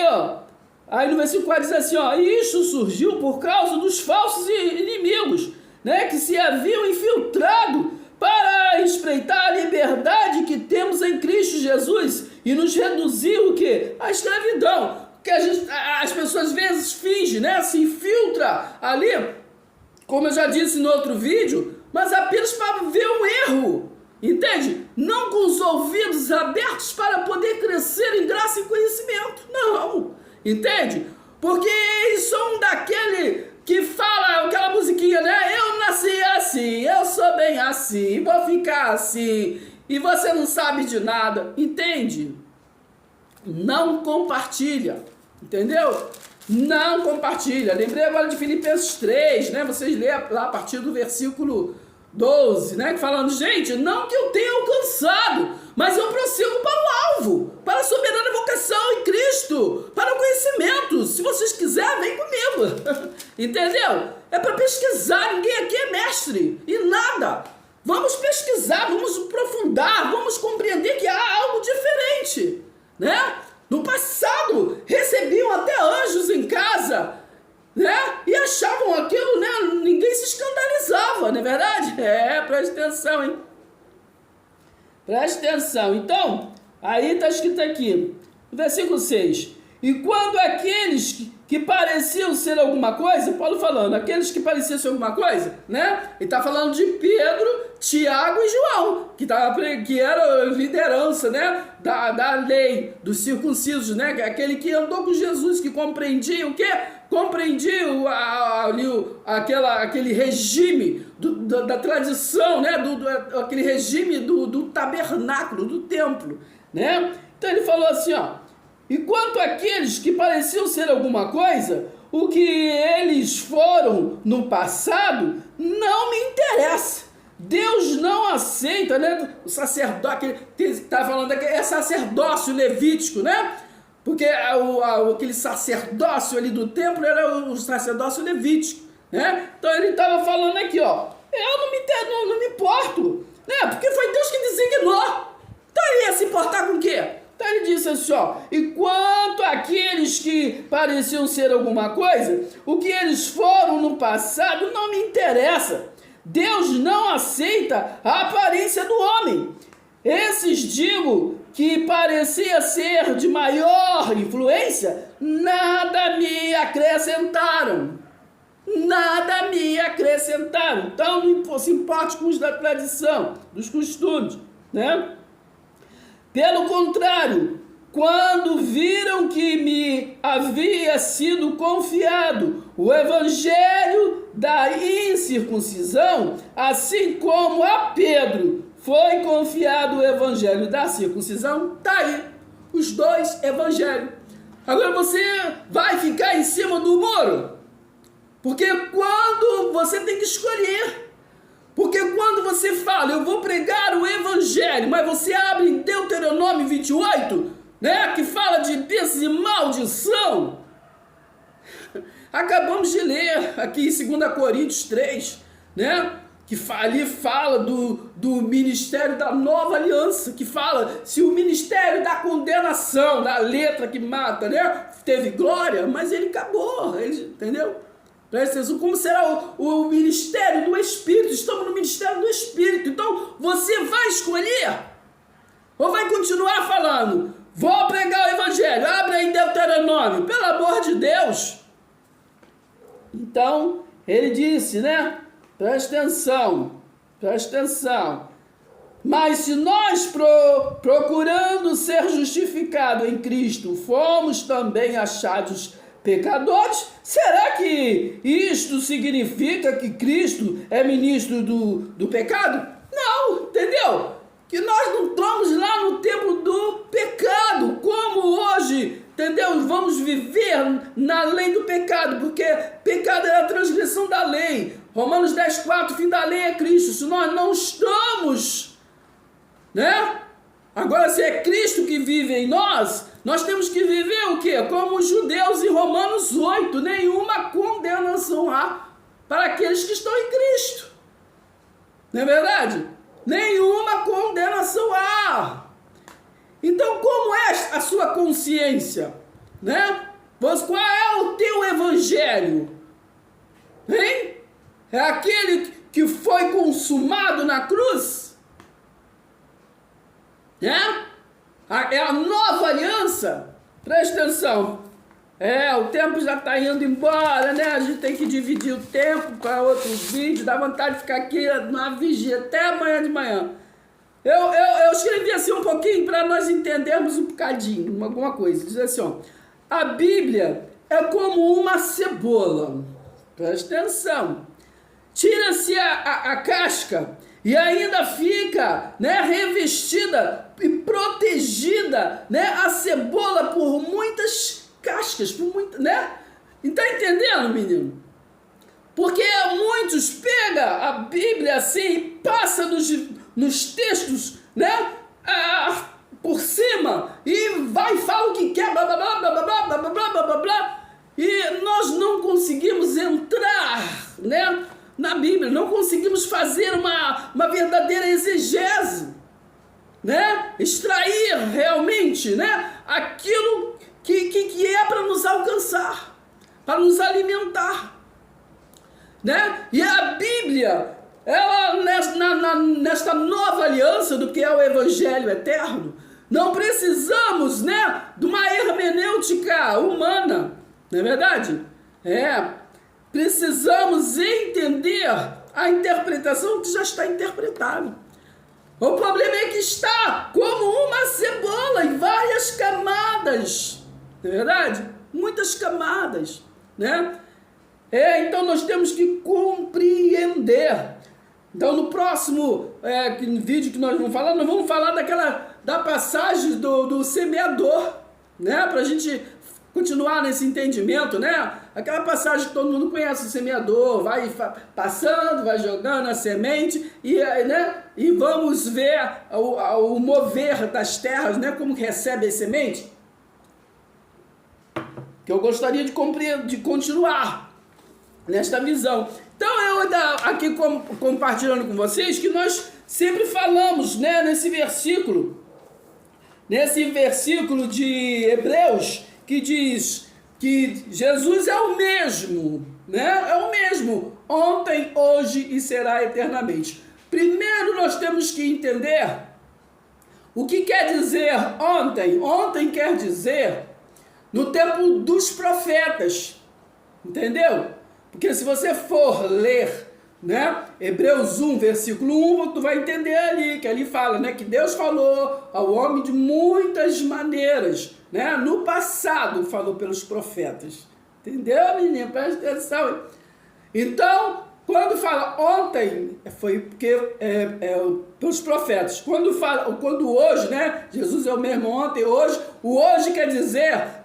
no versículo 4 diz assim, ó, isso surgiu por causa dos falsos inimigos, né, que se haviam infiltrado para espreitar a liberdade que temos em Cristo Jesus e nos reduzir o quê? A escravidão. Porque as pessoas às vezes fingem, né? Se infiltra ali, como eu já disse no outro vídeo, mas apenas para ver um erro. Entende? Não com os ouvidos abertos para poder crescer em graça e conhecimento. Não. Entende? Porque eles são daquele que fala aquela musiquinha, né? Eu nasci assim, eu sou bem assim, vou ficar assim, e você não sabe de nada, entende? Não compartilha, entendeu? Não compartilha. Lembrei agora de Filipenses 3, né? Vocês lêem lá a partir do versículo 12, né? Falando, gente, não que eu tenha alcançado, mas eu prossigo para o alvo, para a soberana vocação em Cristo, para o conhecimento. Se vocês quiserem, vem comigo. Entendeu? É para pesquisar, ninguém aqui é mestre e nada. Vamos pesquisar, vamos aprofundar, vamos compreender que há algo diferente, né? No passado, recebiam até anjos em casa, né? E achavam aquilo, né? Ninguém se escandalizava, não é verdade? Preste atenção, hein? Preste atenção. Então, aí está escrito aqui, no versículo 6. E quando aqueles que pareciam ser alguma coisa, Paulo falando, aqueles que pareciam ser alguma coisa, né? Ele está falando de Pedro, Tiago e João, que era liderança, né? Da lei, dos circuncisos, né? Aquele que andou com Jesus, que compreendia o quê? Compreendia aquele regime da tradição, né? Aquele regime do tabernáculo, do templo, né? Então ele falou assim, ó, e quanto àqueles que pareciam ser alguma coisa, o que eles foram no passado não me interessa. Deus não aceita, né? O sacerdote, que está falando aqui, é sacerdócio levítico, né? Porque aquele sacerdócio ali do templo era o sacerdócio levítico, né? Então ele estava falando aqui, ó, eu não me importo, né? Porque foi Deus que designou. Então ele ia se importar com o quê? Então ele disse assim, ó, e quanto àqueles que pareciam ser alguma coisa, o que eles foram no passado não me interessa. Deus não aceita a aparência do homem. Esses, digo, que parecia ser de maior influência, nada me acrescentaram. Nada me acrescentaram. Então não se importe com os da tradição, dos costumes, né? Pelo contrário, quando viram que me havia sido confiado o evangelho da incircuncisão, assim como a Pedro foi confiado o evangelho da circuncisão, tá aí os dois evangelhos. Agora você vai ficar em cima do muro. Porque quando você tem que escolher. Porque quando você fala, eu vou pregar o evangelho, mas você abre em Deuteronômio 28, né, que fala de bênção e maldição. Acabamos de ler aqui em 2 Coríntios 3, né, que ali fala do ministério da nova aliança, que fala se o ministério da condenação, da letra que mata, né, teve glória, mas ele acabou, entendeu? Presta atenção, como será o ministério do Espírito? Estamos no ministério do Espírito, então você vai escolher ou vai continuar falando, vou pregar o evangelho, abre aí Deuteronômio, pelo amor de Deus. Então, ele disse, né, presta atenção, mas se nós procurando ser justificados em Cristo, fomos também achados pecadores, será que isto significa que Cristo é ministro do pecado? Não, entendeu? Que nós não estamos lá no tempo do pecado, como hoje, entendeu? Vamos viver na lei do pecado, porque pecado é a transgressão da lei. Romanos 10:4, fim da lei é Cristo. Se nós não estamos, né? Agora, se é Cristo que vive em nós, nós temos que viver o quê? Como os judeus em Romanos 8, nenhuma condenação há para aqueles que estão em Cristo. Não é verdade? Nenhuma condenação há. Então, como é a sua consciência? Né? Qual é o teu evangelho? Hein? É aquele que foi consumado na cruz? É a nova aliança? Presta atenção. O tempo já está indo embora, né? A gente tem que dividir o tempo para outros vídeos. Dá vontade de ficar aqui na vigia até amanhã de manhã. Eu escrevi assim um pouquinho para nós entendermos um bocadinho, alguma coisa. Diz assim, ó, a Bíblia é como uma cebola. Presta atenção. Tira-se a casca e ainda fica, né, revestida e protegida, né, a cebola por muitas cascas, né? Está entendendo, menino? Porque muitos pegam a Bíblia assim e passam nos textos, né, por cima e vai e fala o que quer, blá blá blá blá blá blá blá blá blá blá, e nós não conseguimos entrar, né, na Bíblia, não conseguimos fazer uma verdadeira exegese, né, extrair realmente, né, aquilo que é para nos alcançar, para nos alimentar, né? E a Bíblia, ela nesta nova aliança do que é o Evangelho eterno, não precisamos, né, de uma hermenêutica humana, não é verdade? Precisamos entender a interpretação que já está interpretada. O problema é que está como uma cebola em várias camadas, não é verdade? Muitas camadas, né? Então nós temos que compreender. Então no próximo vídeo que nós vamos falar da passagem do semeador, né? Para a gente continuar nesse entendimento, né? Aquela passagem que todo mundo conhece, o semeador vai passando, vai jogando a semente né? E vamos ver o mover das terras, né? Como que recebe a semente. Que eu gostaria de continuar nesta visão. Então eu aqui compartilhando com vocês que nós sempre falamos, né, nesse versículo de Hebreus, que diz que Jesus é o mesmo, né? É o mesmo ontem, hoje e será eternamente. Primeiro nós temos que entender o que quer dizer ontem. Ontem quer dizer no tempo dos profetas, entendeu? Porque se você for ler, né, Hebreus 1, versículo 1, tu vai entender ali, que ali fala, né, que Deus falou ao homem de muitas maneiras, né, no passado falou pelos profetas, entendeu, menina? Presta atenção. Então, quando fala ontem, foi porque pelos profetas. Quando hoje, né, Jesus é o mesmo ontem, hoje, o hoje quer dizer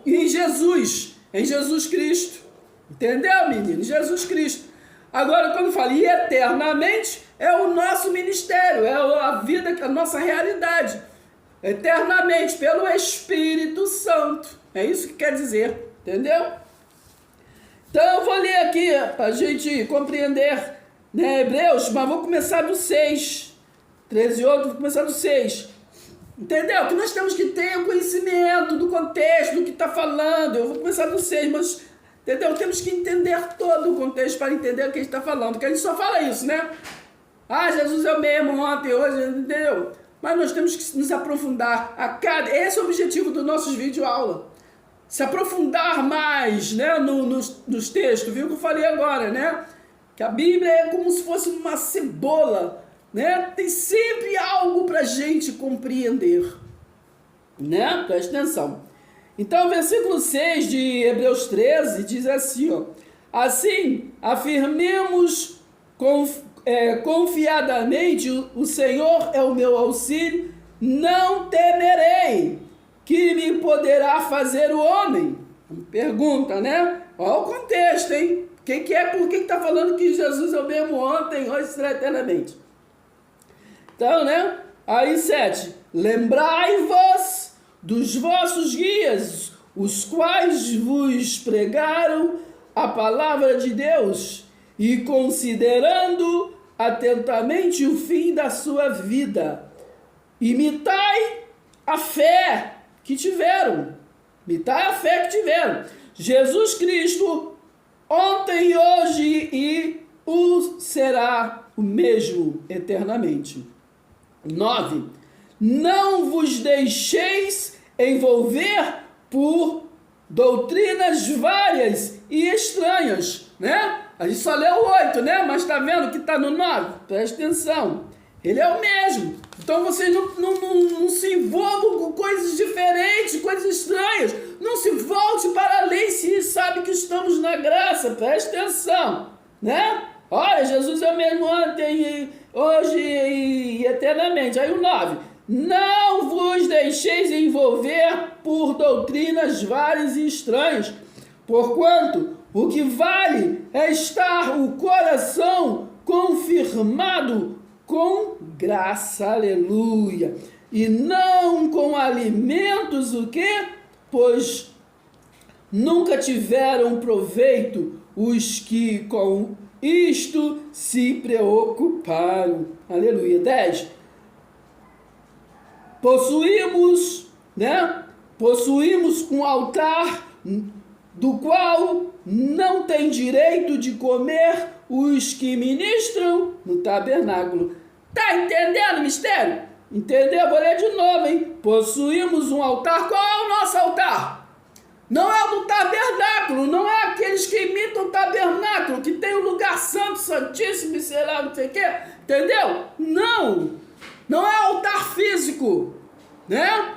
em Jesus Cristo. Entendeu, menino? Jesus Cristo. Agora, quando fala e eternamente, é o nosso ministério, é a vida, a nossa realidade. Eternamente, pelo Espírito Santo. É isso que quer dizer, entendeu? Então, eu vou ler aqui para a gente compreender, né, Hebreus, mas vou começar do 6. 13 e 8, vou começar do 6. Entendeu? Que nós temos que ter conhecimento do contexto, do que está falando. Eu vou começar do 6, mas, entendeu? Temos que entender todo o contexto para entender o que a gente está falando. Porque a gente só fala isso, né? Ah, Jesus é o mesmo ontem, hoje, entendeu? Mas nós temos que nos aprofundar a cada... Esse é o objetivo dos nossos vídeo-aula. Se aprofundar mais, né, nos textos, viu o que eu falei agora, né? Que a Bíblia é como se fosse uma cebola, né? Tem sempre algo para a gente compreender, né? Presta atenção. Então, o versículo 6 de Hebreus 13 diz assim, ó: assim, afirmemos confiadamente, o Senhor é o meu auxílio, não temerei. Que me poderá fazer o homem? Pergunta, né? Olha o contexto, hein? Por que está falando que Jesus é o mesmo ontem, hoje e será eternamente? Então, né? Aí 7. Lembrai-vos dos vossos guias, os quais vos pregaram a palavra de Deus, e considerando atentamente o fim da sua vida, imitai a fé que tiveram. Imitai a fé que tiveram. Jesus Cristo, ontem, hoje e o será o mesmo eternamente. 9. Não vos deixeis envolver por doutrinas várias e estranhas, né? A gente só leu o 8, né? Mas tá vendo que tá no 9? Presta atenção. Ele é o mesmo. Então vocês não se envolvam com coisas diferentes, coisas estranhas. Não se volte para a lei se sabe que estamos na graça. Presta atenção, né? Olha, Jesus é o mesmo ontem, hoje e eternamente. Aí o 9. Não vos deixeis envolver por doutrinas várias e estranhas, porquanto o que vale é estar o coração confirmado com graça, aleluia, e não com alimentos, o quê? Pois nunca tiveram proveito os que com isto se preocuparam, aleluia. 10. Possuímos um altar do qual não tem direito de comer os que ministram no tabernáculo. Tá entendendo o mistério? Entendeu? Vou ler de novo, hein? Possuímos um altar. Qual é o nosso altar? Não é o do tabernáculo, não é aqueles que imitam o tabernáculo, que tem o lugar santo, santíssimo, sei lá, não sei o quê. Entendeu? Não é altar físico, né?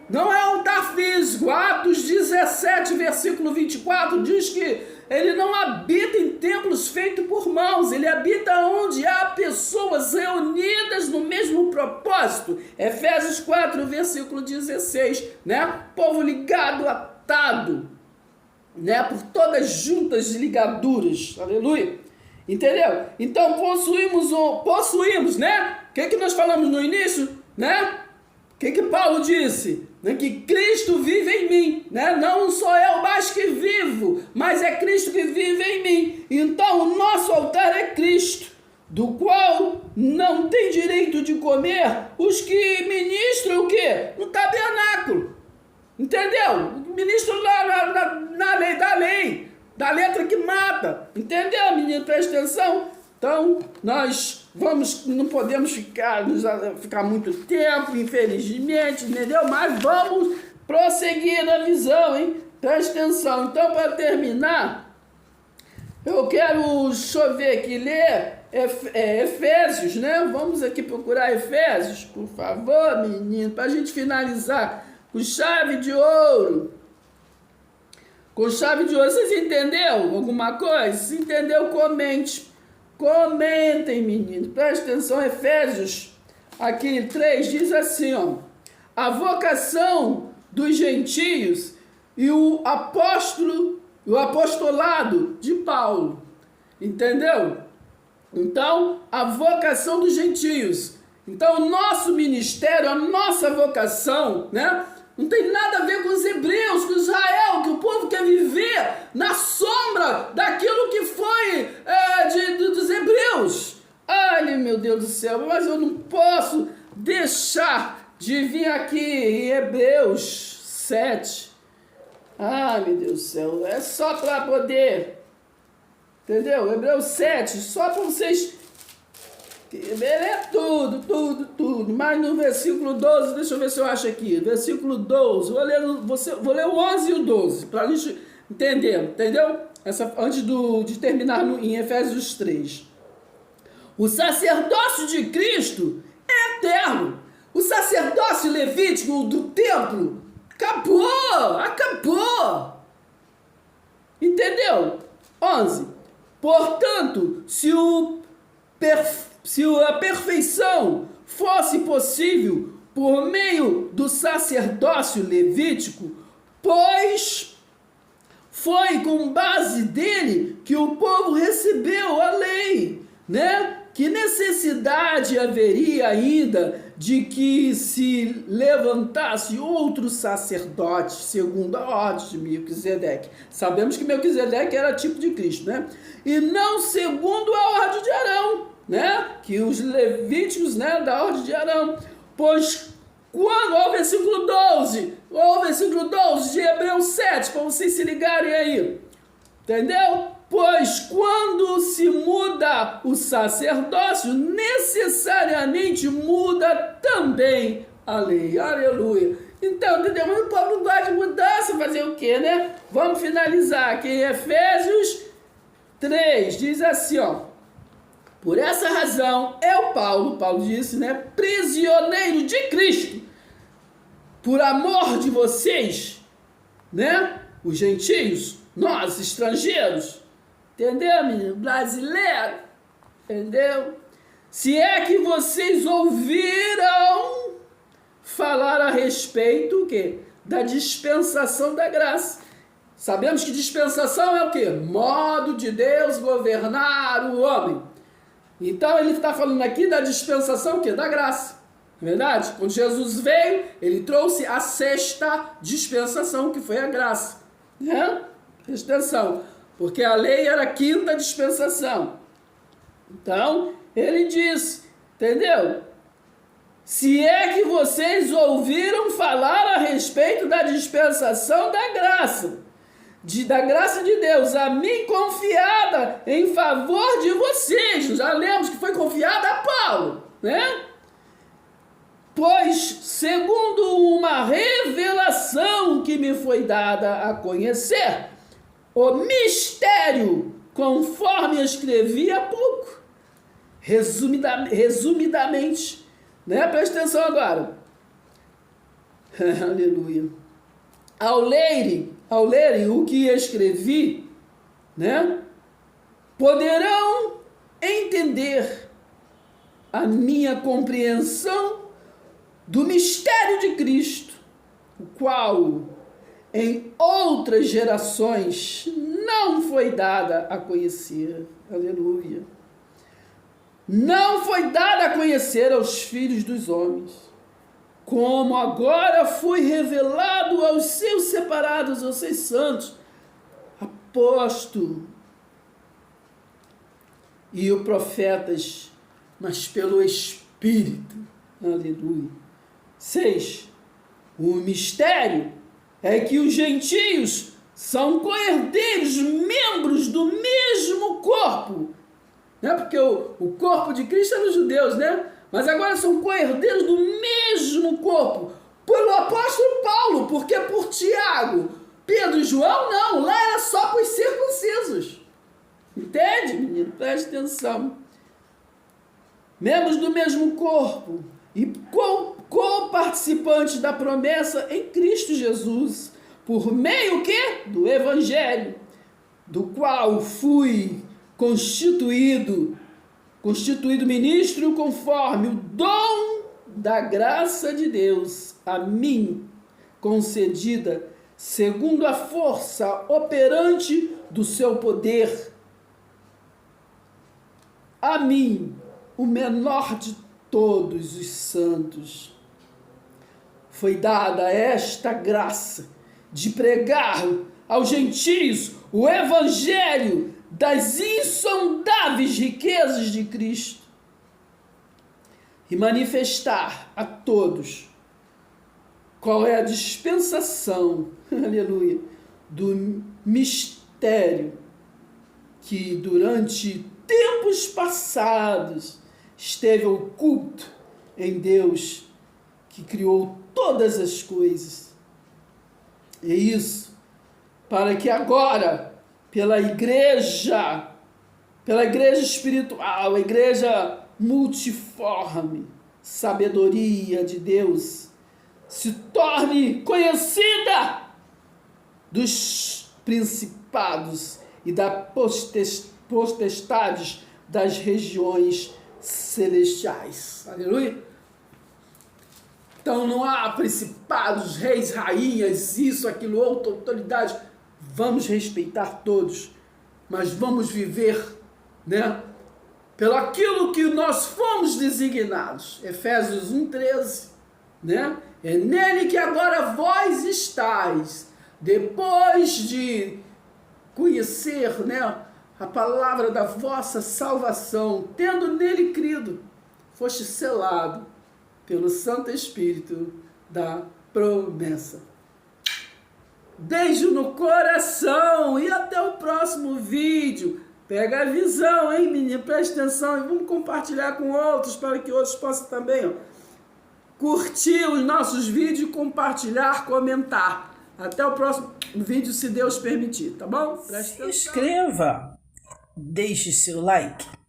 Não é altar físico. Atos 17, versículo 24, diz que ele não habita em templos feitos por mãos, ele habita onde há pessoas reunidas no mesmo propósito. Efésios 4, versículo 16, né? Povo ligado, atado, né? Por todas juntas ligaduras, aleluia. Entendeu? Então possuímos, né? O que nós falamos no início, né? O que Paulo disse? Que Cristo vive em mim, né? Não sou eu mais que vivo, mas é Cristo que vive em mim. Então o nosso altar é Cristo, do qual não tem direito de comer os que ministram o quê? No tabernáculo. Entendeu? Ministram na lei da letra que mata. Entendeu, menino? Presta atenção. Então, nós não podemos ficar muito tempo, infelizmente, entendeu? Mas vamos prosseguir na visão, hein? Presta atenção. Então, para terminar, eu quero, deixa eu ver aqui, ler Efésios, né? Vamos aqui procurar Efésios, por favor, menino, para a gente finalizar com chave de ouro. Com chave de ouro. Vocês entenderam alguma coisa? Se entendeu, comente. Comentem, menino. Presta atenção, Efésios, aqui 3, diz assim, ó: a vocação dos gentios e o apostolado de Paulo. Entendeu? Então, a vocação dos gentios. Então, o nosso ministério, a nossa vocação, né? Não tem nada a ver com os hebreus, com Israel, que o povo quer viver na sombra daquilo que foi dos hebreus. Ai, meu Deus do céu, mas eu não posso deixar de vir aqui em Hebreus 7. Ai, meu Deus do céu, é só para poder, entendeu? Hebreus 7, só para vocês é tudo. Mas no versículo 12, deixa eu ver se eu acho aqui. Versículo 12, vou ler o 11 e o 12, para a gente entender, entendeu? Antes de terminar em Efésios 3. O sacerdócio de Cristo é eterno. O sacerdócio levítico do templo acabou. Entendeu? 11. Portanto, se a perfeição fosse possível por meio do sacerdócio levítico, pois foi com base dele que o povo recebeu a lei, né? Que necessidade haveria ainda de que se levantasse outro sacerdote segundo a ordem de Melquisedeque? Sabemos que Melquisedeque era tipo de Cristo, né? E não segundo a ordem de Arão, né? Que os levíticos, né, da ordem de Arão. Pois quando, ó, o versículo 12 de Hebreus 7, para vocês se ligarem aí, entendeu? Pois quando se muda o sacerdócio, necessariamente muda também a lei. Aleluia. Então, entendeu? Mas o povo não gosta de mudança, fazer o quê, né? Vamos finalizar aqui em Efésios 3, diz assim, ó. Por essa razão, Paulo disse, né? Prisioneiro de Cristo, por amor de vocês, né? Os gentios, nós, estrangeiros, entendeu, menino? Brasileiro, entendeu? Se é que vocês ouviram falar a respeito, o quê? Da dispensação da graça. Sabemos que dispensação é o quê? Modo de Deus governar o homem. Então ele está falando aqui da dispensação, o quê? Da graça. Não é verdade? Quando Jesus veio, ele trouxe a sexta dispensação, que foi a graça. Né? Presta atenção. Porque a lei era a quinta dispensação. Então, ele disse, entendeu? Se é que vocês ouviram falar a respeito da dispensação da graça, da graça de Deus, a mim confiada em favor de vocês. Já lemos que foi confiada a Paulo, né? Pois, segundo uma revelação que me foi dada a conhecer, o mistério, conforme eu escrevi há pouco, resumidamente, né? Presta atenção agora. Aleluia. Ao lerem o que escrevi, né? Poderão entender a minha compreensão do mistério de Cristo, o qual em outras gerações não foi dada a conhecer. Aleluia. Não foi dada a conhecer aos filhos dos homens, como agora foi revelado aos seus separados, aos seus santos, apóstolos e os profetas, mas pelo Espírito. Aleluia. 6. O mistério é que os gentios são co-herdeiros, membros do mesmo corpo. Né? Porque o corpo de Cristo é dos judeus, né? Mas agora são co-herdeiros do mesmo corpo. Pelo apóstolo Paulo, porque por Tiago, Pedro e João, não. Lá era só para os circuncisos. Entende, menino? Preste atenção. Membros do mesmo corpo e co-participantes da promessa em Cristo Jesus, por meio que? Do Evangelho, do qual fui constituído ministro conforme o dom da graça de Deus a mim concedida, segundo a força operante do seu poder. A mim, o menor de todos os santos, foi dada esta graça de pregar aos gentios o evangelho das insondáveis riquezas de Cristo e manifestar a todos qual é a dispensação, aleluia, do mistério que durante tempos passados esteve oculto em Deus, que criou todas as coisas. E isso para que agora, pela igreja espiritual, a igreja multiforme, sabedoria de Deus, se torne conhecida dos principados e das potestades das regiões celestiais. Aleluia! Então não há principados, reis, rainhas, isso, aquilo, outra autoridade. Vamos respeitar todos, mas vamos viver, né, pelo aquilo que nós fomos designados. Efésios 1:13, né? É nele que agora vós estáis, depois de conhecer, né, a palavra da vossa salvação, tendo nele crido, foste selado pelo Santo Espírito da promessa. Beijo no coração e até o próximo vídeo. Pega a visão, hein, menino? Presta atenção e vamos compartilhar com outros para que outros possam também curtir os nossos vídeos, compartilhar, comentar. Até o próximo vídeo, se Deus permitir, tá bom? Presta atenção. Se inscreva, deixe seu like.